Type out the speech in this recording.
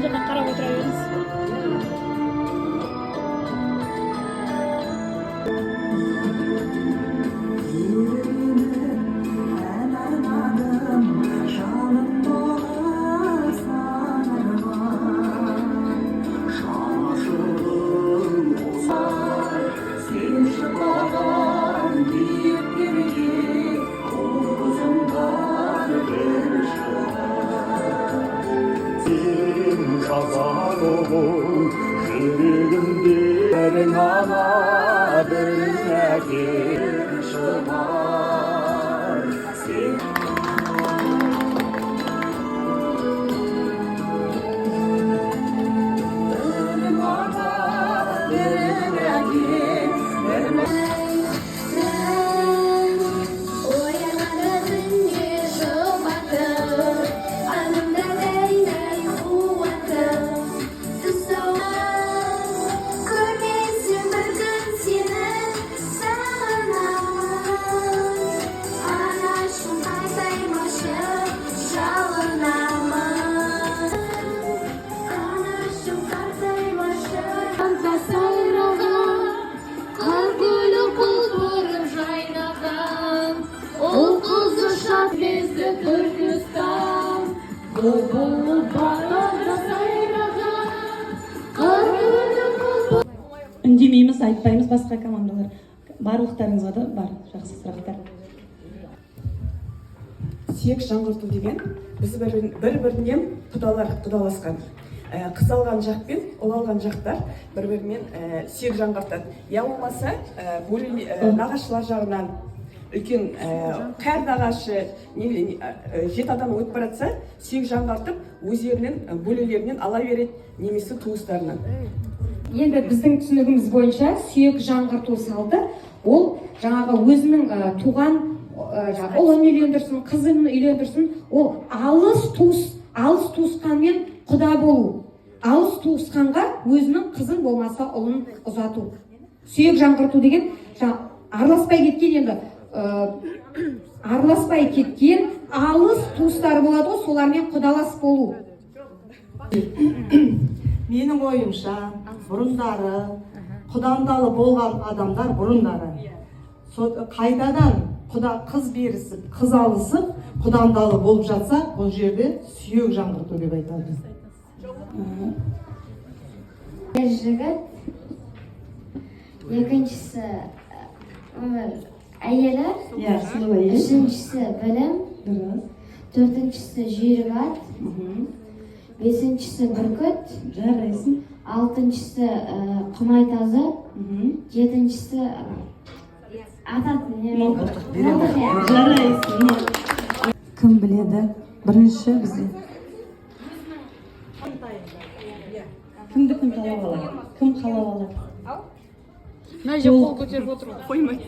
жаққа қарап отыра беріңіз. Жүрегімде ғана бір нәрсе шығар. Үндемейміз, айтпаймыз басқа командалар. Барлықтарыңызға да бар жақсы сұрақтар. Сүйек жаңғырту деген біз бір-бірінен құдаласқан. Қыз алған жақ пен ұл алған жақтар бір-бірімен сүйек жаңғыртады. Я болмаса нағашылар жағынан үлкен қар нағашы 7 адам өтіп баратса, сүйек жаңғыртып өздерінің бөлелерінен ала береді, немесе туыстарынан. Енді біздің түсінігіміз бойынша сүйек жаңғырту салты ол жаңағы өзінің туған ұлын үйлендірсін, қызын үйлендірсін, ол алыс туысқанмен құда болу, алыс туысқанға өзінің қызын болмаса ұлын ұзату. Сүйек жаңғырту деген араласпай кеткен, енді араласпай кеткен алыс туыстар болады ғой, солармен құдалас болу. Менің ойымша, бұрындары, құдандалы болған адамдар бұрындары. Қайтадан қыз берісіп, қыз алысып, құдандалы болып жатса, бұл жерде сүйек жаңғырту деп айтады. Жігіт, екіншісі өмір әйелі, үшіншісі білім, төртіншісі жүйрік ат, бесіншісі бүркіт, алтыншысы құмайтазы, жетіншісі Кім біледі? Бірінші бізде. Кімді кім қалап алады? Кім қалап алады? Мына жер қол көтеріп отыр ғой. Қоймайды.